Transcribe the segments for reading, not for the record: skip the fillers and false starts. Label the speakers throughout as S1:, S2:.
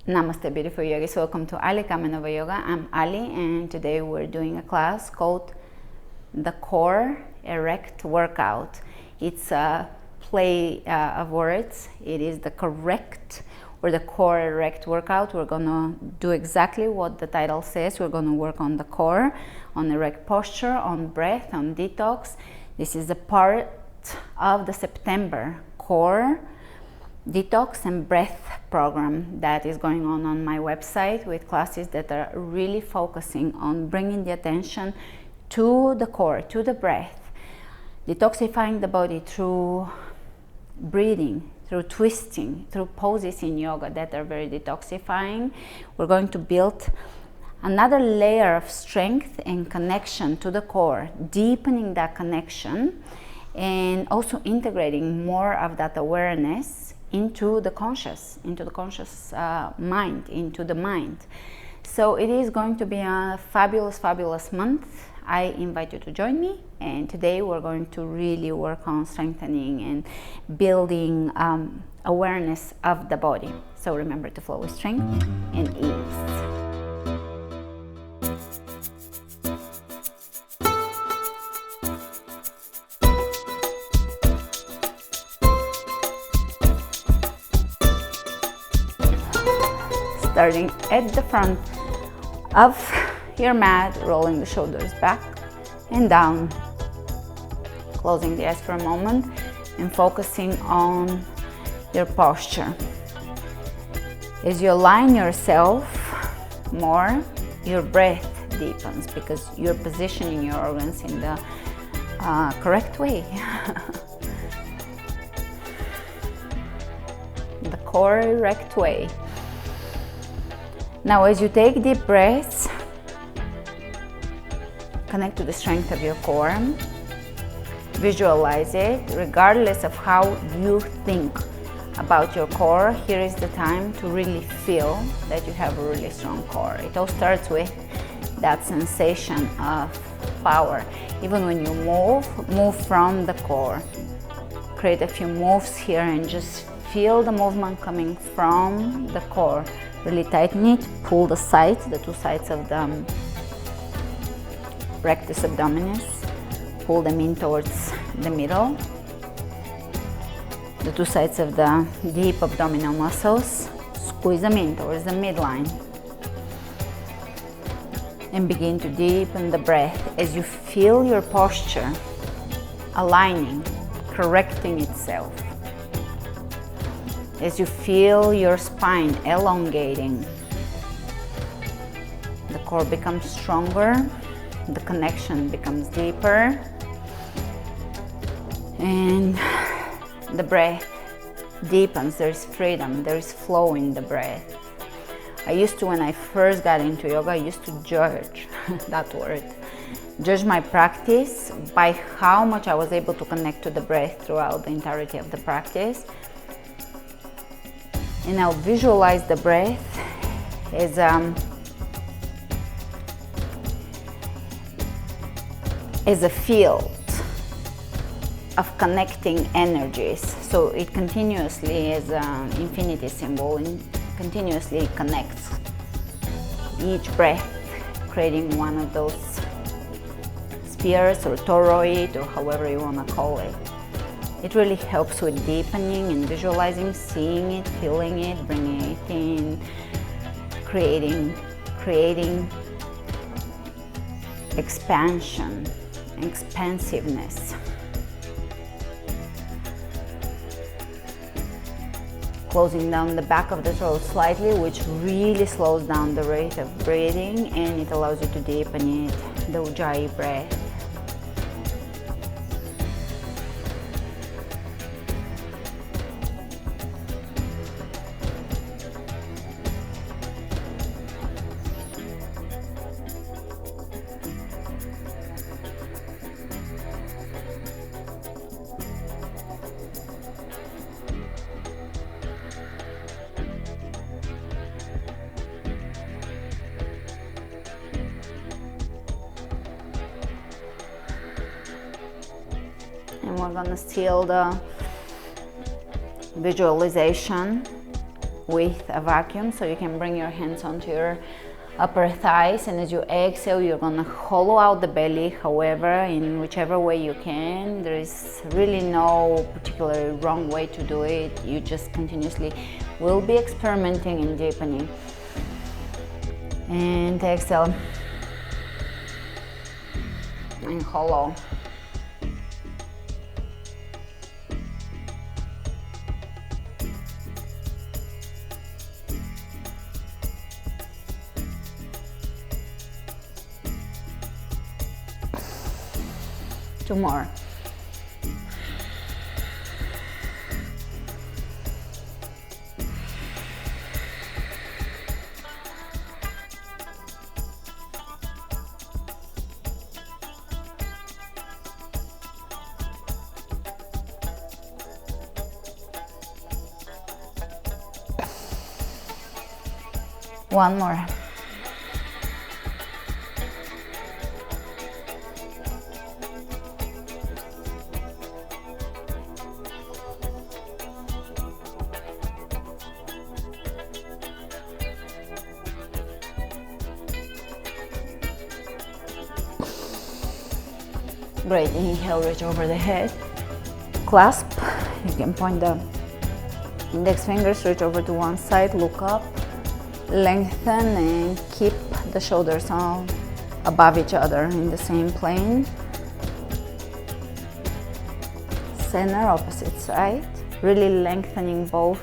S1: Namaste, beautiful yogis. Welcome to Ali Kamenova Yoga. I'm Ali, and today we're doing a class called the Core Erect Workout. It's a play of words. It is the correct or the Core Erect Workout. We're gonna do exactly what the title says. We're gonna work on the core, on erect posture, on breath, on detox. This is a part of the September core detox and breath program that is going on my website, with classes that are really focusing on bringing the attention to the core, to the breath, detoxifying the body through breathing, through twisting, through poses in yoga that are very detoxifying. We're going to build another layer of strength and connection to the core, deepening that connection and also integrating more of that awareness into the conscious mind, into the mind. So it is going to be a fabulous month. I invite you to join me, and today we're going to really work on strengthening and building awareness of the body. So remember to flow with strength and ease. Starting at the front of your mat, rolling the shoulders back and down, closing the eyes for a moment and focusing on your posture. As you align yourself more, your breath deepens because you're positioning your organs in the correct way. The core erect way. Now, as you take deep breaths, connect to the strength of your core. Visualize it, regardless of how you think about your core. Here is the time to really feel that you have a really strong core. It all starts with that sensation of power. Even when you move from the core. Create a few moves here and just feel the movement coming from the core. Really tighten it, pull the sides, the two sides of the rectus abdominis, pull them in towards the middle, the two sides of the deep abdominal muscles, squeeze them in towards the midline, and begin to deepen the breath as you feel your posture aligning, correcting itself. As you feel your spine elongating, the core becomes stronger, the connection becomes deeper, and the breath deepens. There's freedom, there's flow in the breath. I used to, when I first got into yoga, I used to judge that word. Judge my practice by how much I was able to connect to the breath throughout the entirety of the practice. And I'll visualize the breath as a field of connecting energies. So it continuously, as an infinity symbol, and continuously connects each breath, creating one of those spheres or toroid, or however you want to call it. It really helps with deepening and visualizing, seeing it, feeling it, bringing it in, creating expansion, expansiveness. Closing down the back of the throat slightly, which really slows down the rate of breathing, and it allows you to deepen it, the Ujjayi breath. And we're gonna seal the visualization with a vacuum, so you can bring your hands onto your upper thighs, and as you exhale you're gonna hollow out the belly, however, in whichever way you can. There is really no particular wrong way to do it. You just continuously will be experimenting and deepening. And exhale and hollow. Two more. One more. Great, inhale, reach over the head, clasp. You can point the index fingers, reach over to one side, look up, lengthen and keep the shoulders on above each other in the same plane. Center, opposite side, really lengthening both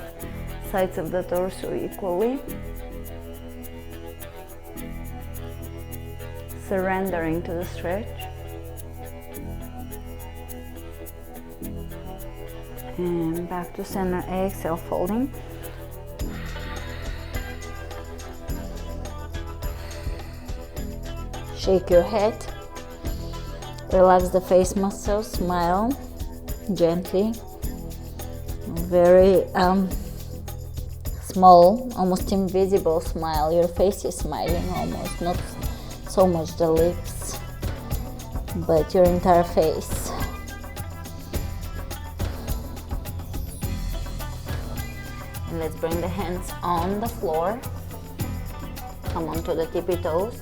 S1: sides of the torso equally. Surrendering to the stretch. And back to center, exhale, folding. Shake your head, relax the face muscles, smile gently. Very small, almost invisible smile. Your face is smiling almost, not so much the lips, but your entire face. And let's bring the hands on the floor. Come onto the tippy toes.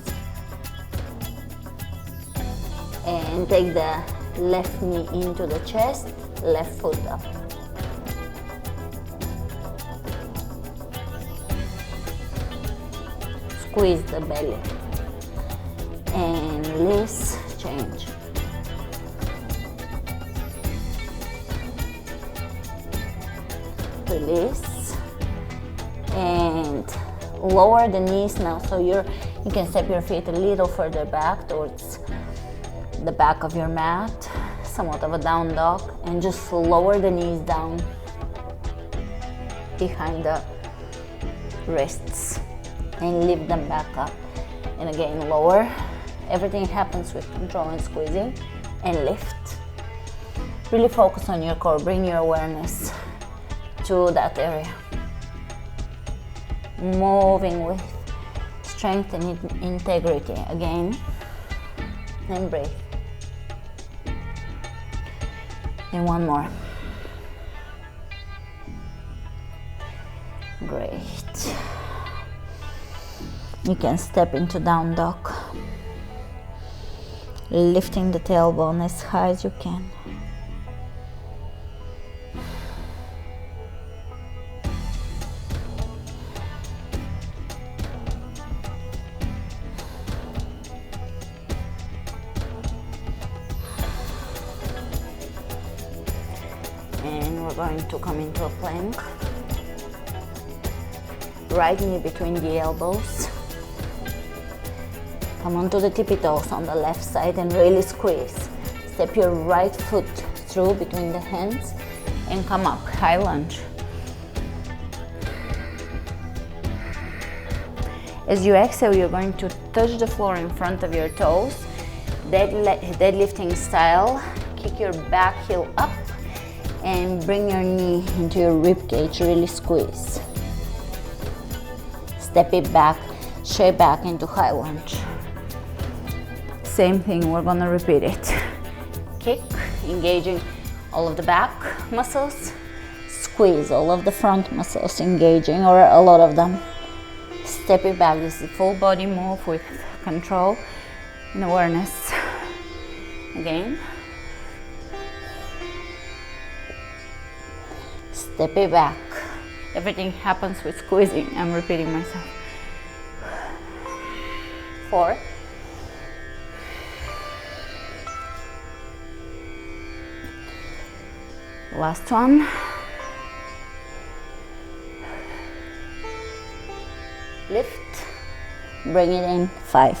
S1: And take the left knee into the chest, left foot up. Squeeze the belly. And release, change. Release. And lower the knees now, so you can step your feet a little further back towards the back of your mat, somewhat of a down dog, and just lower the knees down behind the wrists and lift them back up. And again, lower. Everything happens with control and squeezing, and lift. Really focus on your core, bring your awareness to that area. Moving with strength and integrity again, and breathe. And one more. Great. You can step into down dog, lifting the tailbone as high as you can. And we're going to come into a plank. Right knee between the elbows. Come onto the tippy toes on the left side and really squeeze. Step your right foot through between the hands and come up, high lunge. As you exhale, you're going to touch the floor in front of your toes. Deadlifting style. Kick your back heel up and bring your knee into your rib cage, really squeeze. Step it back, straight back into high lunge. Same thing, we're gonna repeat it. Kick, engaging all of the back muscles. squeeze all of the front muscles engaging, or a lot of them. Step it back. This is a full body move with control and awareness. Again. Step it back. Everything happens with squeezing. I'm repeating myself. 4. Last one. Lift. Bring it in. 5.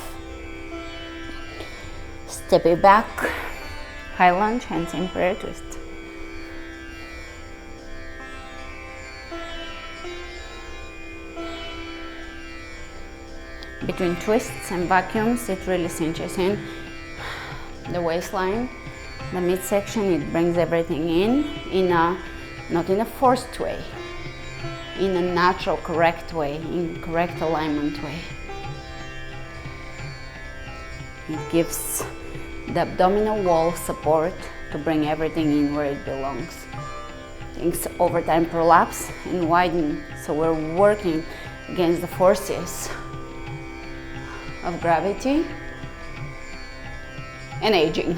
S1: Step it back. High lunge, hands in prayer twist. Between twists and vacuums, it really cinches in the waistline, the midsection. It brings everything in a, not in a forced way, in a natural, correct way, in correct alignment way. It gives the abdominal wall support to bring everything in where it belongs. Things over time prolapse and widen, so we're working against the forces of gravity and aging.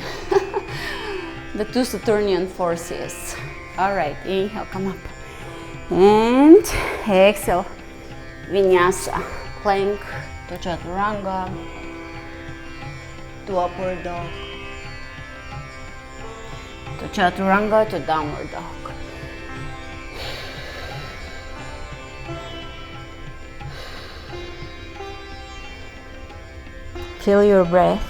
S1: The two Saturnian forces. All right, inhale, come up. And exhale, Vinyasa, plank to Chaturanga, to upward dog, to Chaturanga, to downward dog. Feel your breath.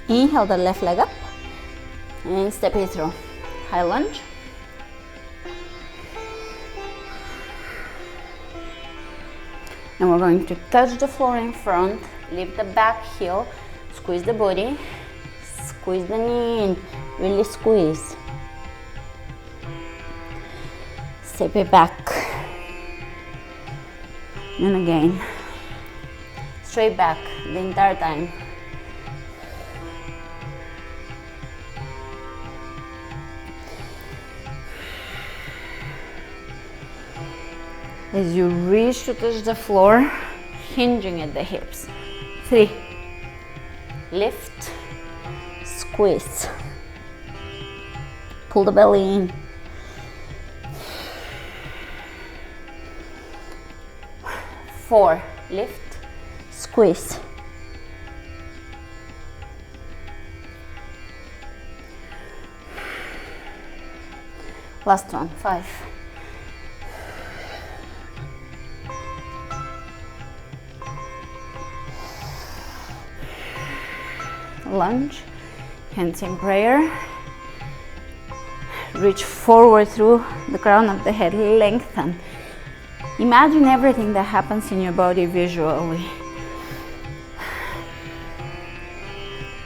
S1: Inhale the left leg up and step it through. High lunge. And we're going to touch the floor in front, lift the back heel, squeeze the body, squeeze the knee in, really squeeze. Step it back. And again, straight back the entire time. As you reach to touch the floor, hinging at the hips. 3, lift, squeeze, pull the belly in. 4, lift, squeeze. Last one, 5. Lunge, hands in prayer. Reach forward through the crown of the head, lengthen. Imagine everything that happens in your body visually.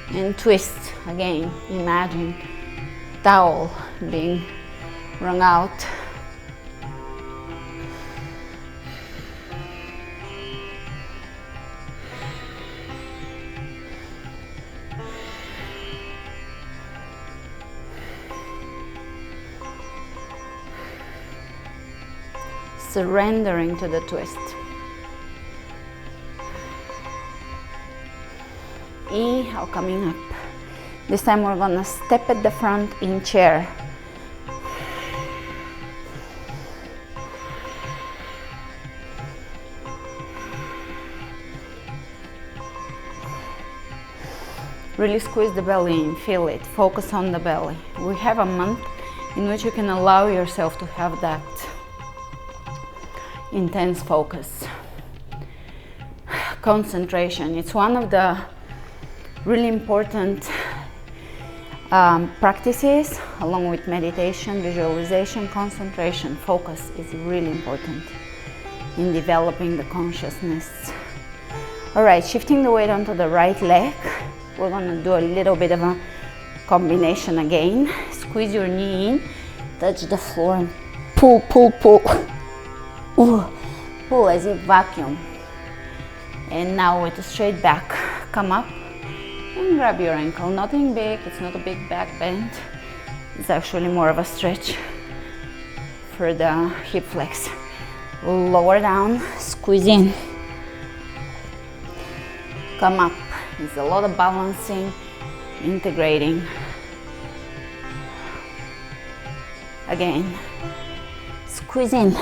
S1: And twist again. Imagine towel being wrung out. Surrendering to the twist. Inhale, coming up. This time we're gonna step at the front in chair. Really squeeze the belly in, feel it, focus on the belly. We have a month in which you can allow yourself to have that intense focus, concentration. It's one of the really important practices, along with meditation, visualization. Concentration, focus is really important in developing the consciousness. All right, shifting the weight onto the right leg. We're gonna do a little bit of a combination again. Squeeze your knee in, touch the floor and pull, pull, pull. Ooh, pull as if vacuum. And now with a straight back, come up and grab your ankle. Nothing big, it's not a big back bend. It's actually more of a stretch for the hip flex. Lower down, squeeze in. Come up. It's a lot of balancing, integrating. Again, squeeze in.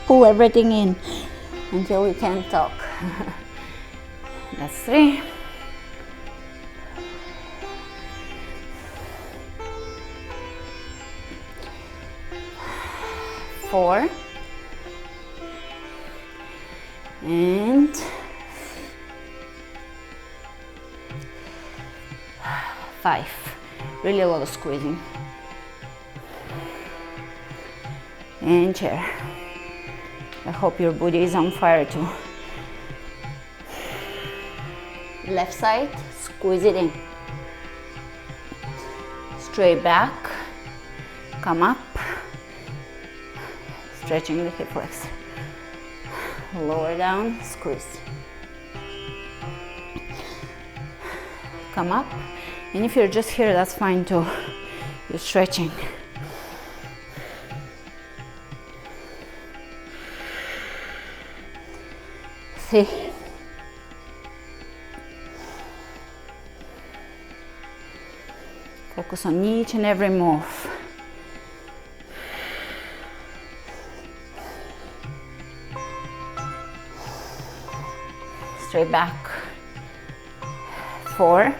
S1: Pull everything in until we can't talk. That's 3. 4. And 5. Really a lot of squeezing. And chair. I hope your booty is on fire too. Left side, squeeze it in. Straight back, come up, stretching the hip flexor. Lower down, squeeze. Come up, and if you're just here, that's fine too. You're stretching. See. Focus on each and every move. Straight back. 4.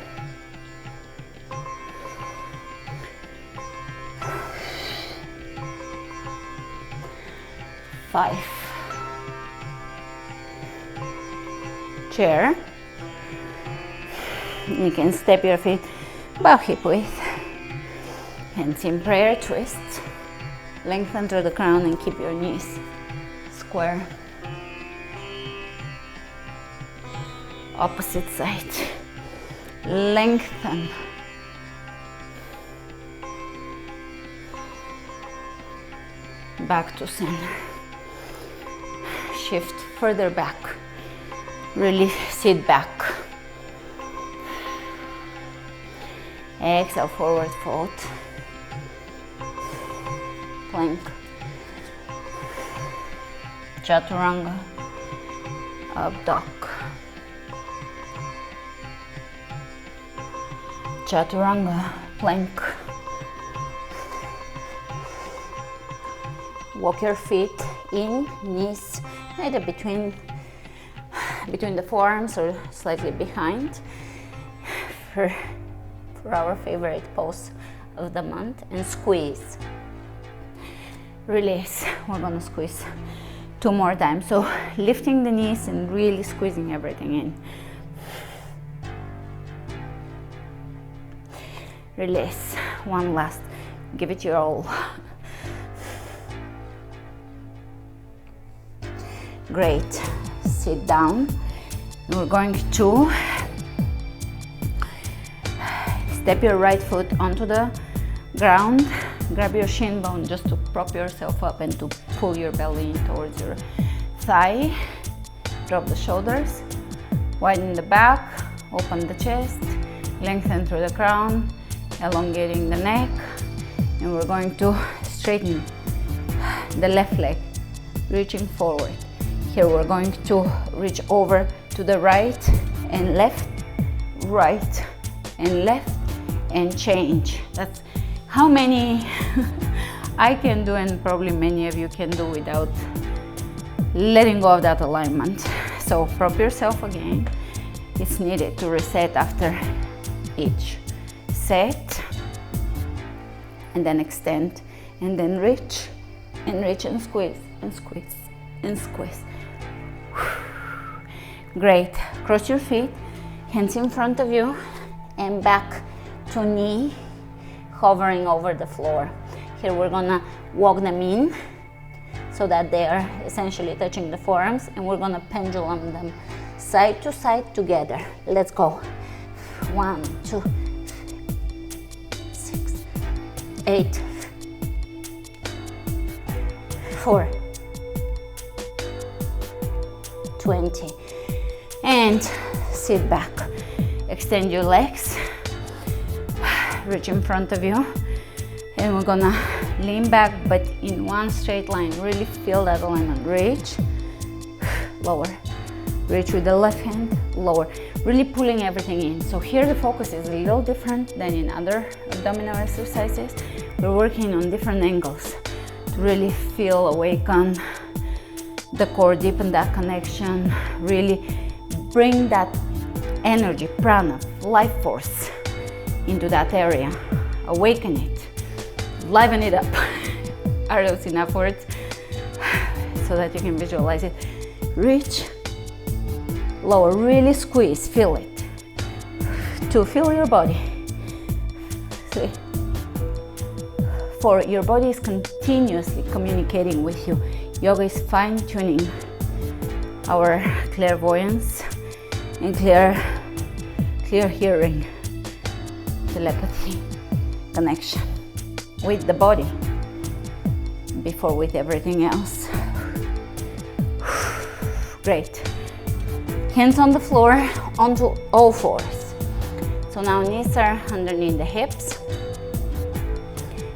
S1: 5. Chair. You can step your feet about hip width. Hands in prayer, twist. Lengthen through the crown and keep your knees square. Opposite side. Lengthen. Back to center. Shift further back. Really sit back. Exhale, forward fold. Plank. Chaturanga. Up dog. Chaturanga. Plank. Walk your feet in, knees either between the forearms or slightly behind for our favorite pose of the month, and squeeze. Release. We're gonna squeeze 2 more times. So lifting the knees and really squeezing everything in. Release. One last. Give it your all. Great. Sit down. We're going to step your right foot onto the ground. Grab your shin bone just to prop yourself up and to pull your belly towards your thigh. Drop the shoulders. Widen the back. Open the chest. Lengthen through the crown. Elongating the neck. And we're going to straighten the left leg, reaching forward. Here we're going to reach over to the right and left, right and left, and change. That's how many I can do, and probably many of you can do without letting go of that alignment. So prop yourself again. It's needed to reset after each set, and then extend, and then reach and squeeze and squeeze and squeeze. Great. Cross your feet, hands in front of you, and back to knee, hovering over the floor. Here we're gonna walk them in so that they are essentially touching the forearms, and we're gonna pendulum them side to side together. Let's go. 1, 2, 6, 8, 4, 20, and sit back. Extend your legs. reach in front of you. And we're gonna lean back, but in one straight line. Really feel that alignment. Reach, lower. Reach with the left hand, lower. Really pulling everything in. So here the focus is a little different than in other abdominal exercises. We're working on different angles to really feel, awaken the core, deepen that connection, really bring that energy, prana, life force into that area. Awaken it, liven it up. Are those enough words? So that you can visualize it. Reach, lower, really squeeze, feel it. 2, feel your body. 3, 4, your body is continuously communicating with you. Yoga is fine-tuning our clairvoyance and clear hearing, telepathy, connection with the body before with everything else. Great. Hands on the floor, onto all fours. So now knees are underneath the hips.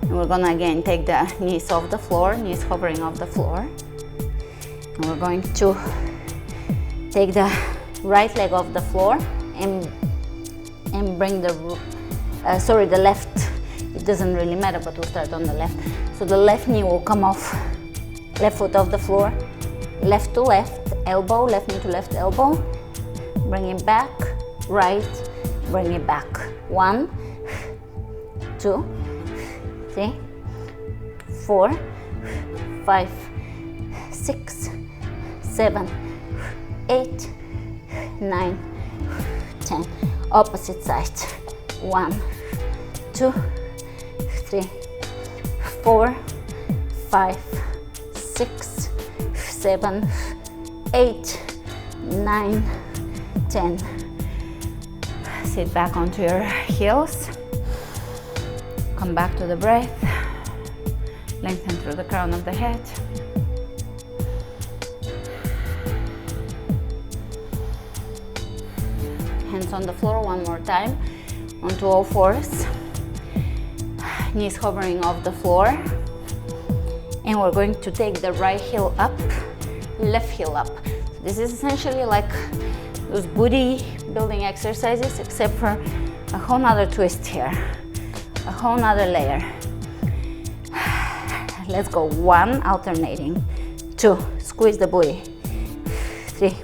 S1: And we're gonna again take the knees off the floor, knees hovering off the floor. And we're going to take the right leg off the floor and bring the left. It doesn't really matter, but we'll start on the left. So the left knee will come off, left foot off the floor, left to left elbow, left knee to left elbow. Bring it back, right, bring it back. 1, 2, 3, 4, 5, 6, 7, 8, 9, 10. Opposite side. 1, 2, 3, 4, 5, 6, 7, 8, 9, 10. Sit back onto your heels. Come back to the breath. Lengthen through the crown of the head. Hands on the floor one more time. Onto all fours. Knees hovering off the floor. And we're going to take the right heel up, left heel up. This is essentially like those booty building exercises, except for a whole nother twist here, a whole nother layer. Let's go. 1, alternating. 2, squeeze the booty. 3,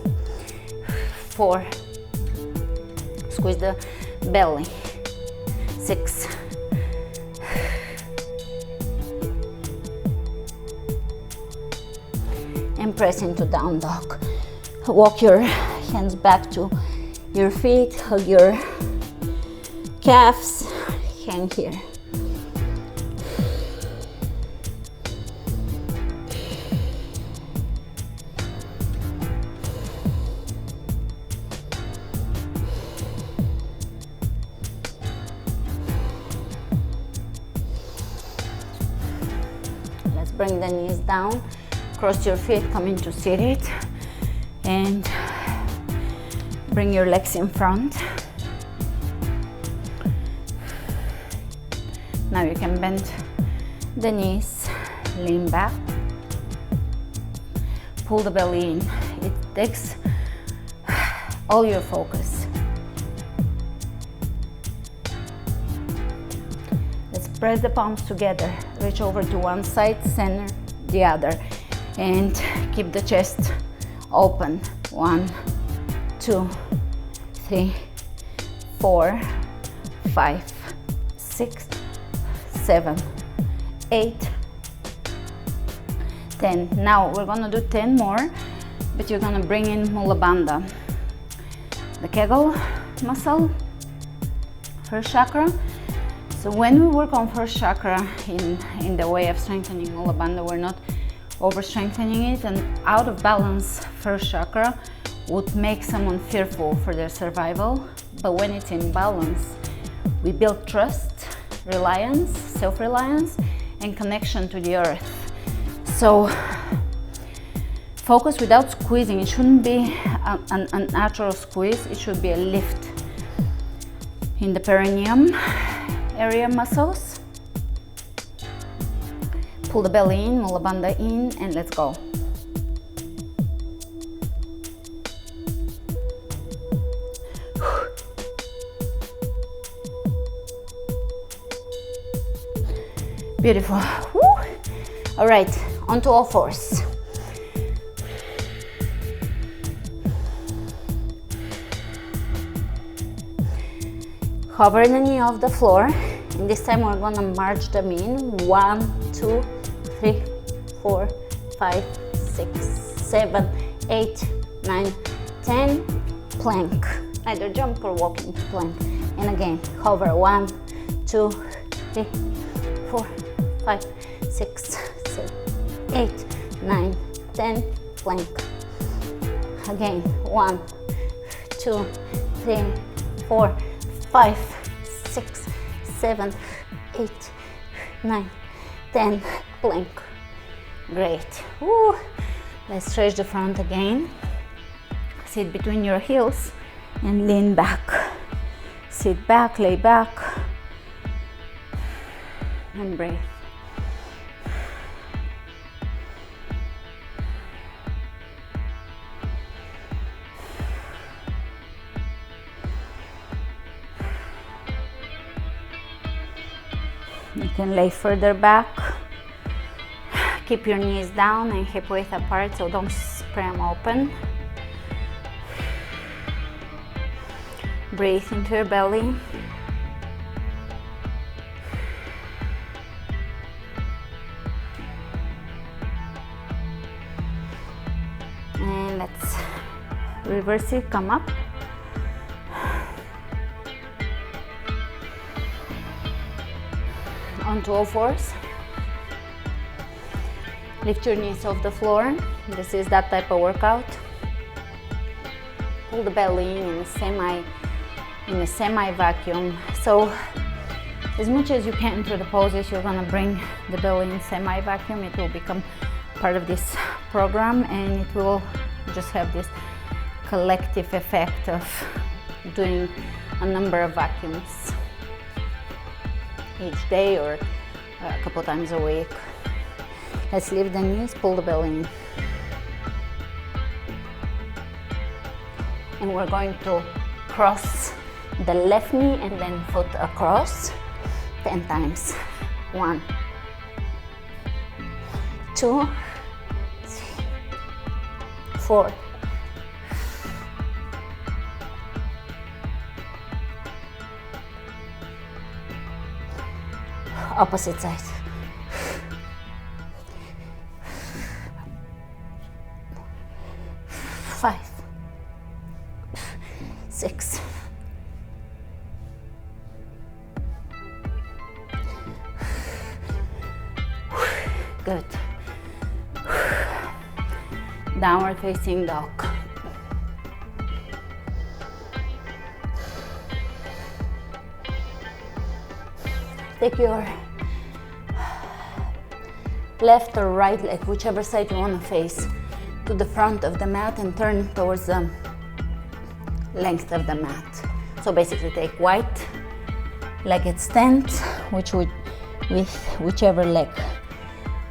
S1: 4, squeeze the belly. 6, 7, and press into down dog. Walk your hands back to your feet, hug your calves, hang here. Let's bring the knees down. Cross your feet, come into seated, and bring your legs in front. Now you can bend the knees, lean back, pull the belly in. It takes all your focus. Let's press the palms together, reach over to one side, center the other. And keep the chest open. 1, 2, 3, 4, 5, 6, 7, 8, 10. Now we're gonna do 10 more, but you're gonna bring in Mula Bandha, the Kegel muscle, first chakra. So when we work on first chakra in the way of strengthening Mula Bandha, we're not over strengthening it, and out of balance first chakra would make someone fearful for their survival. But when it's in balance, we build trust, reliance, self-reliance, and connection to the earth. So focus without squeezing. It shouldn't be a natural squeeze, it should be a lift in the perineum, area muscles. Pull the belly in, mula bandha in, and let's go. Beautiful. Woo. All right, onto all fours. Hover the knee off the floor, and this time we're gonna march them in. 1, 2, 3, 4, 5, 6, 7, 8, 9, 10. Plank. Either jump or walk into plank. And again, hover. 1, 2, 3, 4, 5, 6, 7, 8, 9, 10. Plank. Again, 1, 2, 3, 4, 5, 6, 7, 8, 9, 10. Plank. Great. Woo. Let's stretch the front again. Sit between your heels and lean back. Sit back, lay back, and breathe. You can lay further back. Keep your knees down and hip width apart, so don't spread them open. Breathe into your belly. And let's reverse it, come up. Onto all fours. Lift your knees off the floor. This is that type of workout. Pull the belly in a semi vacuum. So as much as you can through the poses, you're gonna bring the belly in semi vacuum. It will become part of this program, and it will just have this collective effect of doing a number of vacuums each day or a couple times a week. Let's lift the knees, pull the belly in. And we're going to cross the left knee and then foot across 10 times. 1, 2, 3, 4, 5. Opposite side. 5, 6, 7. Good. Downward facing dog. Take your left or right leg, whichever side you want to face, to the front of the mat and turn towards the length of the mat. So basically take white legged stance, with whichever leg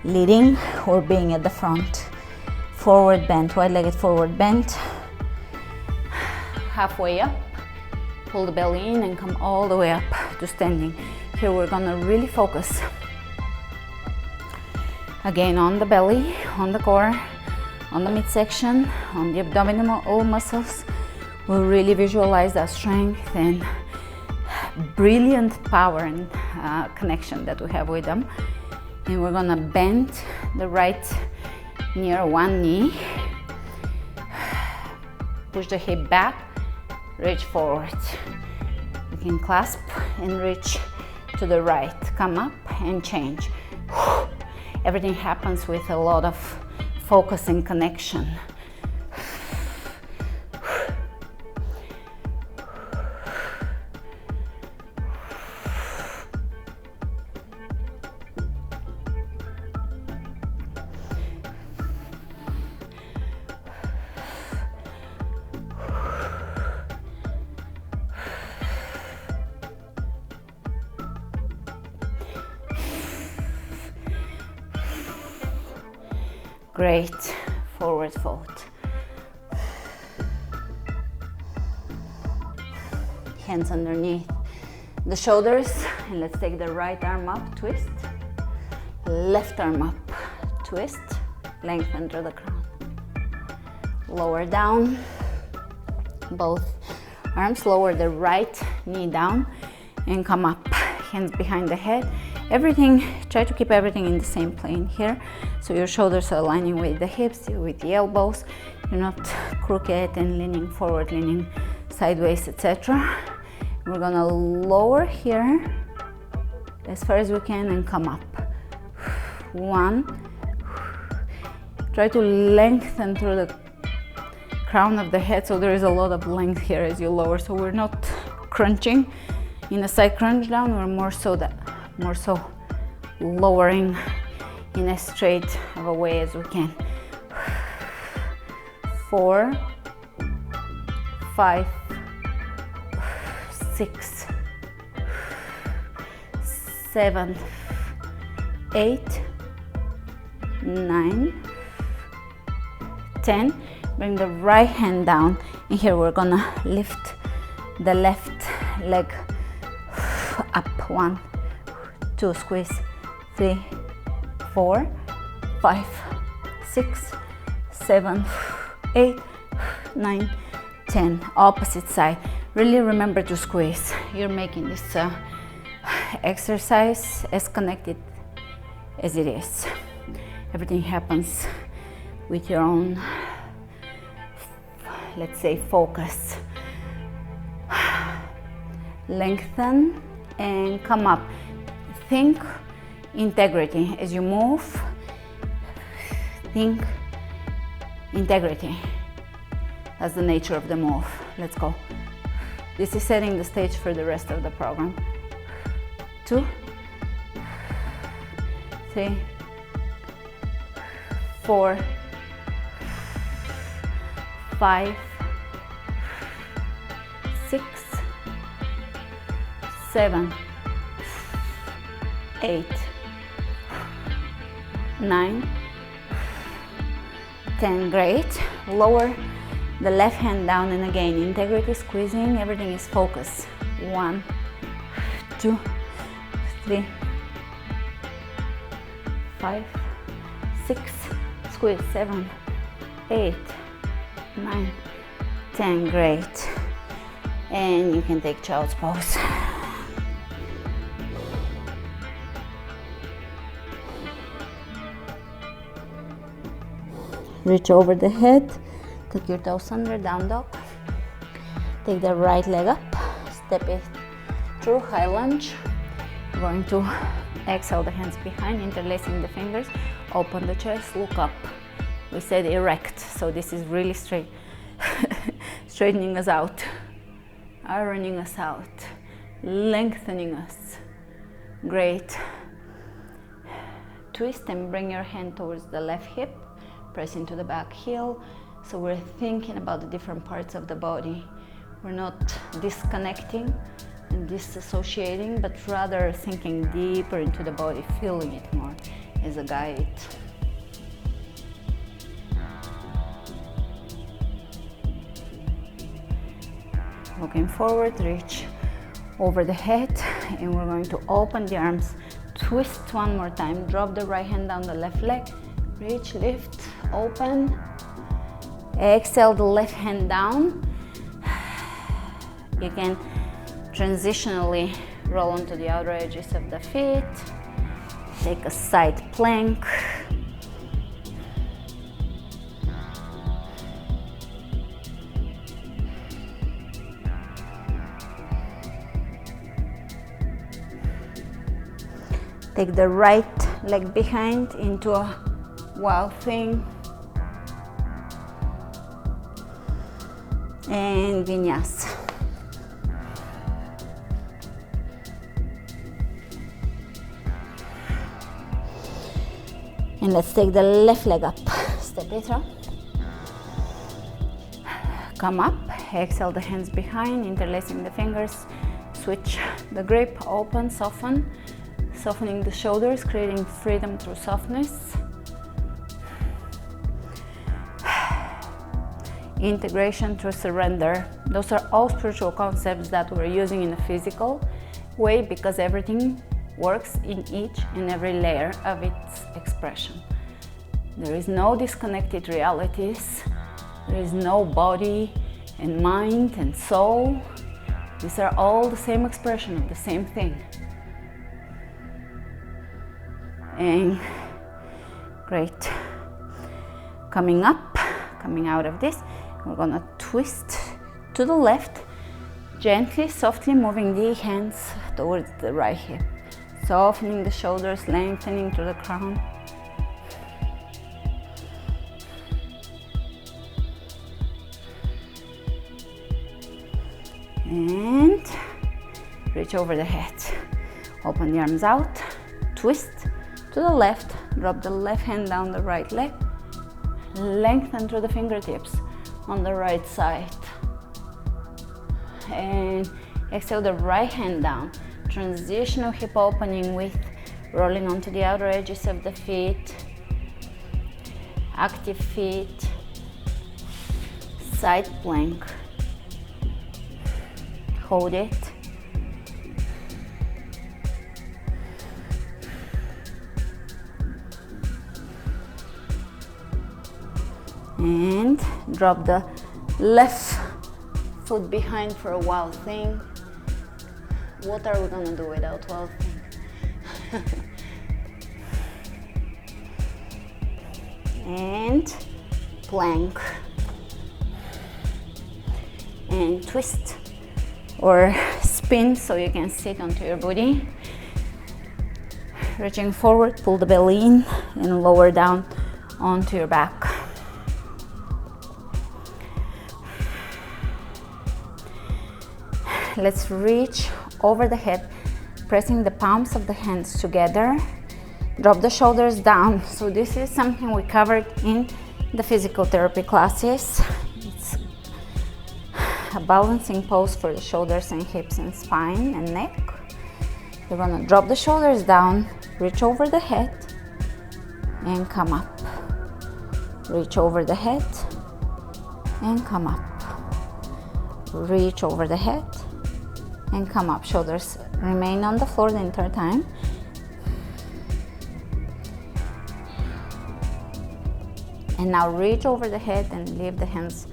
S1: leading or being at the front. Forward bend, wide-legged forward bend. Halfway up, pull the belly in and come all the way up to standing. Here we're gonna really focus again on the belly, on the core, on the midsection, on the abdominal muscles. We'll really visualize that strength and brilliant power and connection that we have with them. And we're gonna bend the right near one knee. Push the hip back, reach forward. You can clasp and reach to the right. Come up and change. Everything happens with a lot of focus and connection. Great. Forward fold. Hands underneath the shoulders, and let's take the right arm up, twist. Left arm up, twist. Lengthen through the crown. Lower down. Both arms, lower the right knee down and come up. Hands behind the head. Everything, try to keep everything in the same plane here. So your shoulders are aligning with the hips, with the elbows. You're not crooked and leaning forward, leaning sideways, etc. We're gonna lower here as far as we can and come up. One. Try to lengthen through the crown of the head, so there is a lot of length here as you lower. So we're not crunching in a side crunch down. We're more so lowering in as straight of a way as we can. 4, 5, 6, 7, 8, 9, 10. Bring the right hand down, and here we're gonna lift the left leg up. 1, 2, squeeze. 3, 4, 5, 6, 7, 8, 9, 10. Opposite side. Really remember to squeeze. You're making this exercise as connected as it is. Everything happens with your own, let's say, focus. Lengthen and come up. Think integrity as you move. Think integrity. That's the nature of the move. Let's go. This is setting the stage for the rest of the program. 2, 3, 4, 5, 6, 7, 8, 9, 10. Great. Lower the left hand down, and again, integrity, squeezing, everything is focus. 1, 2, 3, 5, 6, squeeze. 7, 8, 9, 10. Great. And you can take child's pose. Reach over the head, tuck your toes under, down dog. Take the right leg up, step it through, high lunge. We're going to exhale the hands behind, interlacing the fingers, open the chest, look up. We said erect, so this is really straight, straightening us out, ironing us out, lengthening us. Great. Twist and bring your hand towards the left hip. Press into the back heel. So we're thinking about the different parts of the body. We're not disconnecting and disassociating, but rather thinking deeper into the body, feeling it more as a guide. Looking forward, reach over the head, and we're going to open the arms, twist one more time, drop the right hand down the left leg, reach, lift, open, exhale the left hand down. You can transitionally roll onto the outer edges of the feet, take a side plank. Take the right leg behind into a wild thing. And vinyasa. And let's take the left leg up. Step it up. Come up. Exhale the hands behind, interlacing the fingers. Switch the grip, open, soften. Softening the shoulders, creating freedom through softness. integration through surrender. Those are all spiritual concepts that we're using in a physical way because everything works in each and every layer of its expression. There is no disconnected realities. There is no body and mind and soul. These are all the same expression of the same thing. And great. Coming up, coming out of this, we're gonna twist to the left, gently, softly moving the hands towards the right hip. Softening the shoulders, lengthening through the crown. And reach over the head. Open the arms out, twist to the left, drop the left hand down the right leg, lengthen through the fingertips on the right side. And exhale the right hand down. Transitional hip opening with rolling onto the outer edges of the feet. Active feet. Side plank. Hold it. And drop the left foot behind for a wild thing. What are we gonna do without wild thing? And plank. And twist or spin so you can sit onto your booty. Reaching forward, pull the belly in and lower down onto your back. Let's reach over the head, pressing the palms of the hands together. Drop the shoulders down. So this is something we covered in the physical therapy classes. It's a balancing pose for the shoulders and hips and spine and neck. You're gonna drop the shoulders down, reach over the head and come up. Reach over the head and come up. Reach over the head and come up. Shoulders remain on the floor the entire time. And now reach over the head and leave the hands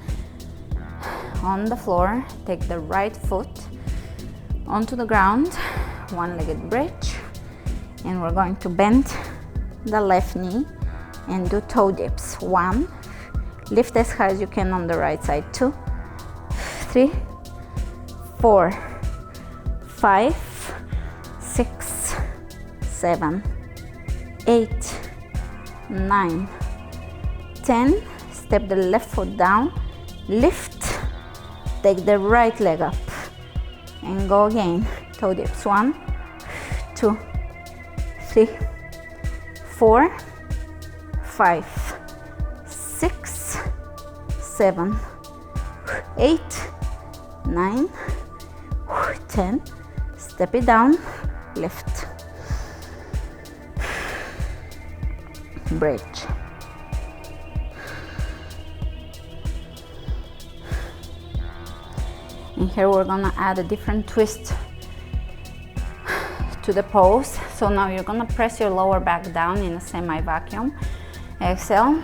S1: on the floor. Take the right foot onto the ground, one-legged bridge, and we're going to bend the left knee and do toe dips. 1, lift as high as you can on the right side. 2, 3, 4, 5, 6, 7, 8, 9, 10. Step the left foot down, lift, take the right leg up, and go again. Toe dips. 1, 2, 3, 4, 5, 6, 7, 8, 9, 10. Step it down, lift, bridge. And here we're gonna add a different twist to the pose. So now you're gonna press your lower back down in a semi-vacuum. Exhale.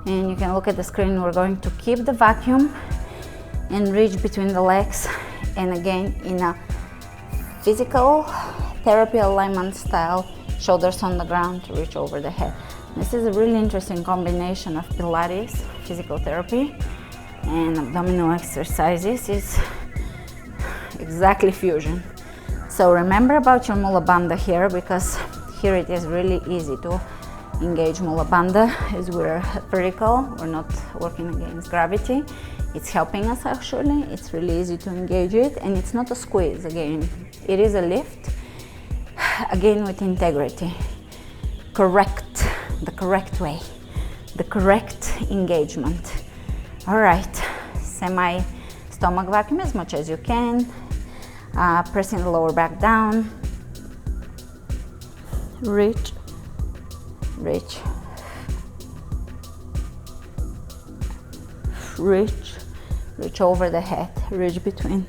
S1: And you can look at the screen. We're going to keep the vacuum and reach between the legs. And again, in a physical therapy alignment style, shoulders on the ground to reach over the head. This is a really interesting combination of Pilates, physical therapy, and abdominal exercises. It's exactly fusion. So remember about your Mula Bandha here, because here it is really easy to engage Mula Bandha as we're vertical, we're not working against gravity. It's helping us actually. It's really easy to engage it, and it's not a squeeze again. It is a lift, again with integrity. Correct, the correct way, the correct engagement. All right, semi-stomach vacuum as much as you can, pressing the lower back down. reach, reach, reach, reach over the head, reach between.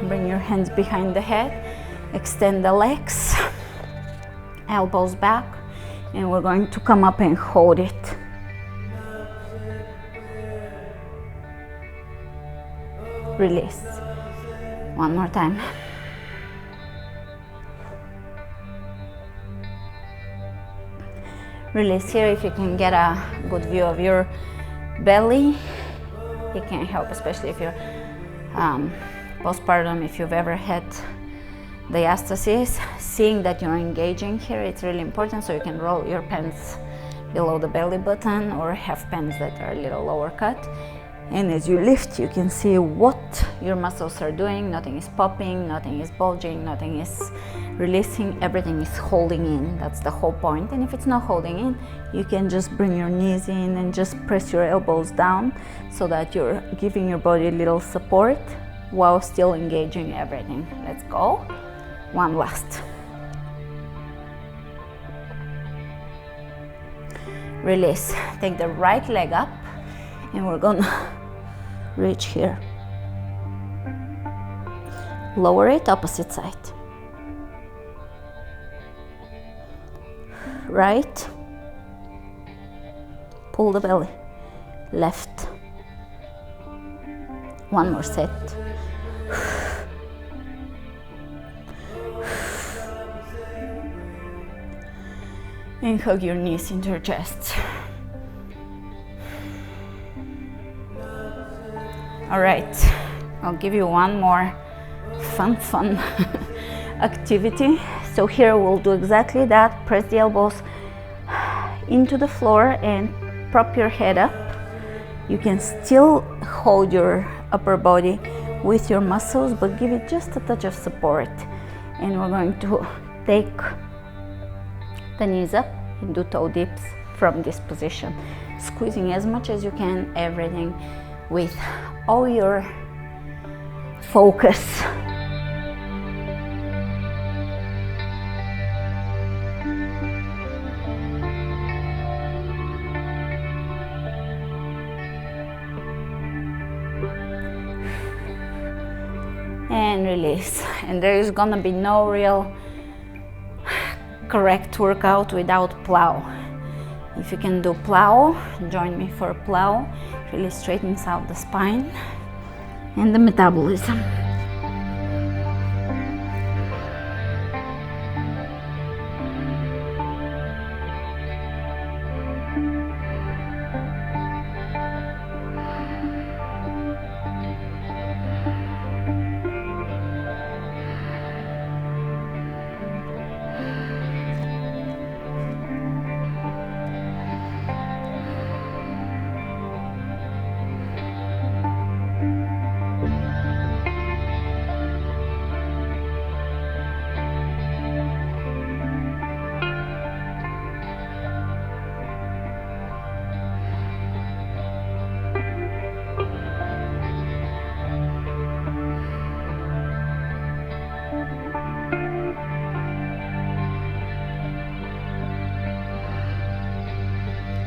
S1: Bring your hands behind the head, extend the legs, elbows back, and we're going to come up and hold it. Release. One more time. Release here. If you can get a good view of your belly, it can help, especially if you're postpartum, if you've ever had diastasis. Seeing that you're engaging here, it's really important, so you can roll your pants below the belly button or have pants that are a little lower cut. And as you lift, you can see what your muscles are doing. Nothing is popping, nothing is bulging, nothing is releasing, everything is holding in. That's the whole point. And if it's not holding in, you can just bring your knees in and just press your elbows down so that you're giving your body a little support while still engaging everything. Let's go. One last. Release. Take the right leg up and we're gonna reach here. Lower it, opposite side. Right. Pull the belly. Left. One more set. And hug your knees into your chest. All right, I'll give you one more fun activity. So here we'll do exactly that. Press the elbows into the floor and prop your head up. You can still hold your upper body with your muscles, but give it just a touch of support. And we're going to take the knees up and do toe dips from this position, squeezing as much as you can, everything with all your focus. And release. And there is gonna be no real correct workout without plow. If you can do plow, join me for plow. Really straightens out the spine and the metabolism.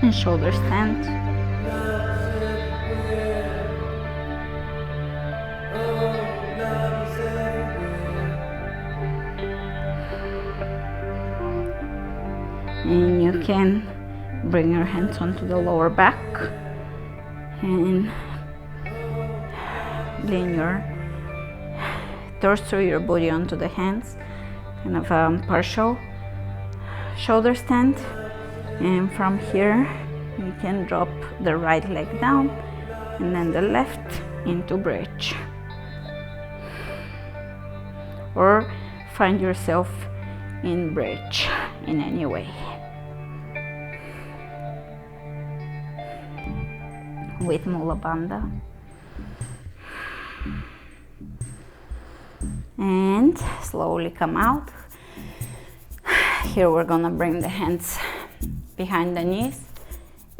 S1: And shoulder stand. And you can bring your hands onto the lower back and lean your torso, your body onto the hands, kind of partial shoulder stand. And from here you can drop the right leg down and then the left into bridge, or find yourself in bridge in any way. With Mula Bandha. and slowly come out. Here we're gonna bring the hands behind the knees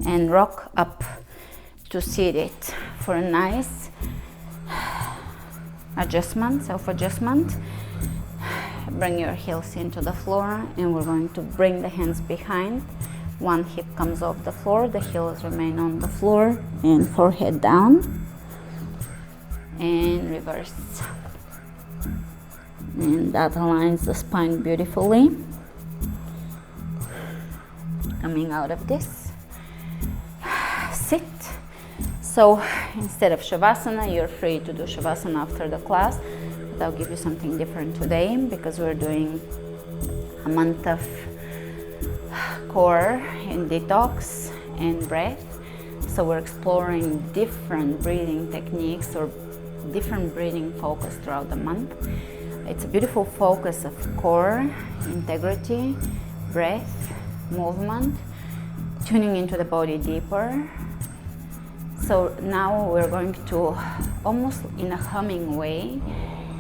S1: and rock up to seated for a nice adjustment, self-adjustment. Bring your heels into the floor, and we're going to bring the hands behind. One hip comes off the floor, the heels remain on the floor, and forehead down, and reverse. And that aligns the spine beautifully. Coming out of this, sit. So instead of Shavasana, you're free to do Shavasana after the class, but I'll give you something different today because we're doing a month of core and detox and breath. So we're exploring different breathing techniques or different breathing focus throughout the month. It's a beautiful focus of core, integrity, breath, movement, tuning into the body deeper. So now we're going to, almost in a humming way,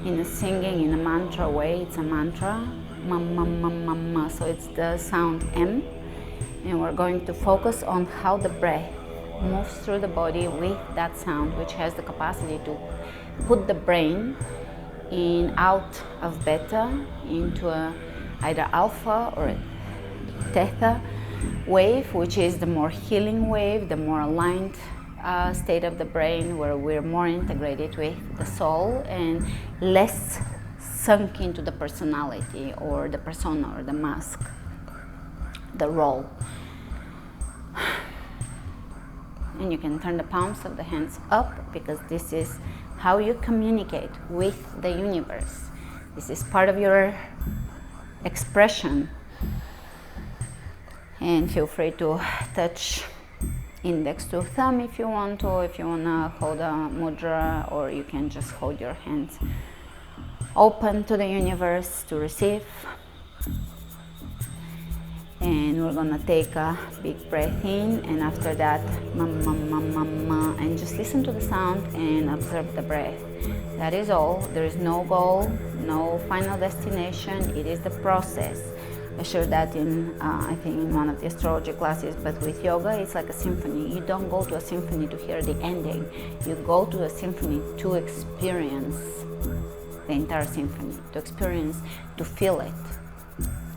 S1: in a singing, in a mantra way. It's a mantra, mam, mam, mam, mam, ma. So it's the sound M, and we're going to focus on how the breath moves through the body with that sound, which has the capacity to put the brain in out of beta into either alpha or theta wave, which is the more healing wave, the more aligned state of the brain, where we're more integrated with the soul and less sunk into the personality or the persona or the mask, the role. And you can turn the palms of the hands up, because this is how you communicate with the universe. This is part of your expression. And feel free to touch index to thumb if you want to, if you want to hold a mudra, or you can just hold your hands open to the universe to receive. And we're gonna take a big breath in, and after that, ma, ma, ma, ma, ma, and just listen to the sound and observe the breath. That is all. There is no goal, no final destination. It is the process. I shared that in, I think, in one of the astrology classes, but with yoga, it's like a symphony. You don't go to a symphony to hear the ending. You go to a symphony to experience the entire symphony, to experience, to feel it,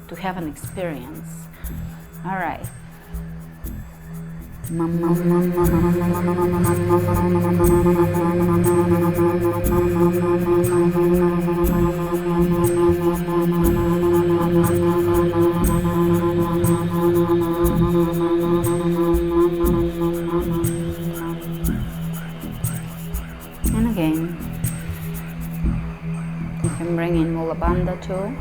S1: to have an experience. All right. And again, you can bring in Mula Bandha too.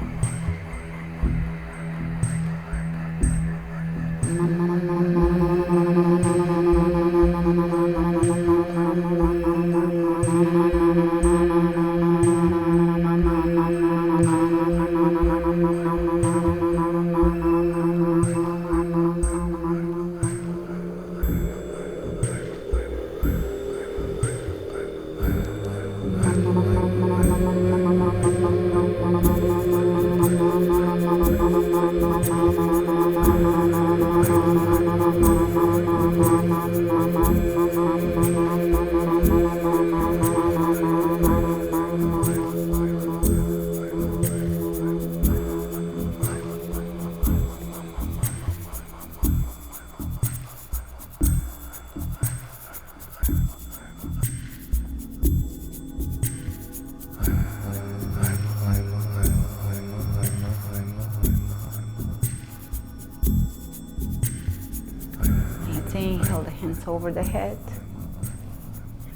S1: Hold the hands over the head.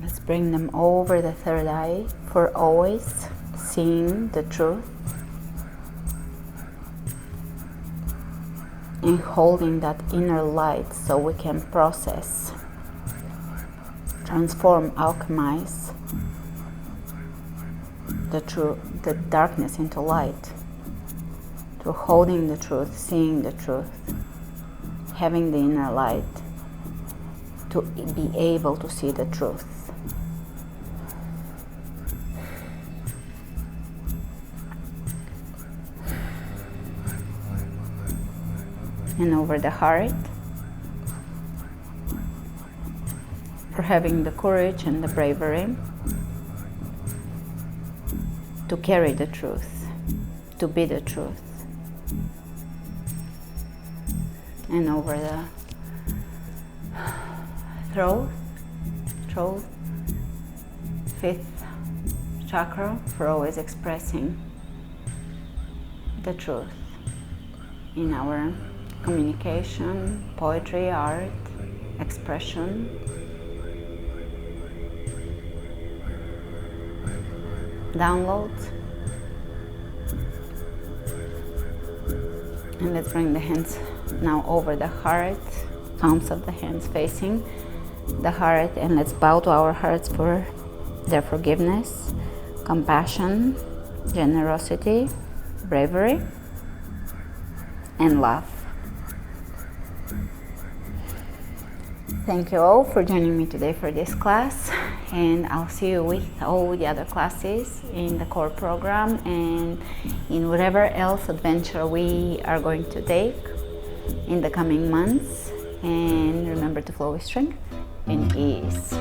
S1: Let's bring them over the third eye for always seeing the truth and holding that inner light so we can process, transform, alchemize the darkness into light, through holding the truth, seeing the truth, having the inner light, to be able to see the truth. and over the heart, for having the courage and the bravery to carry the truth, to be the truth, and over the throat, fifth chakra, for always expressing the truth in our communication, poetry, art, expression. Downloads. And let's bring the hands now over the heart, palms of the hands facing the heart, and let's bow to our hearts for their forgiveness, compassion, generosity, bravery, and love. Thank you all for joining me today for this class, and I'll see you with all the other classes in the core program and in whatever else adventure we are going to take in the coming months. And remember to flow with strength and ease.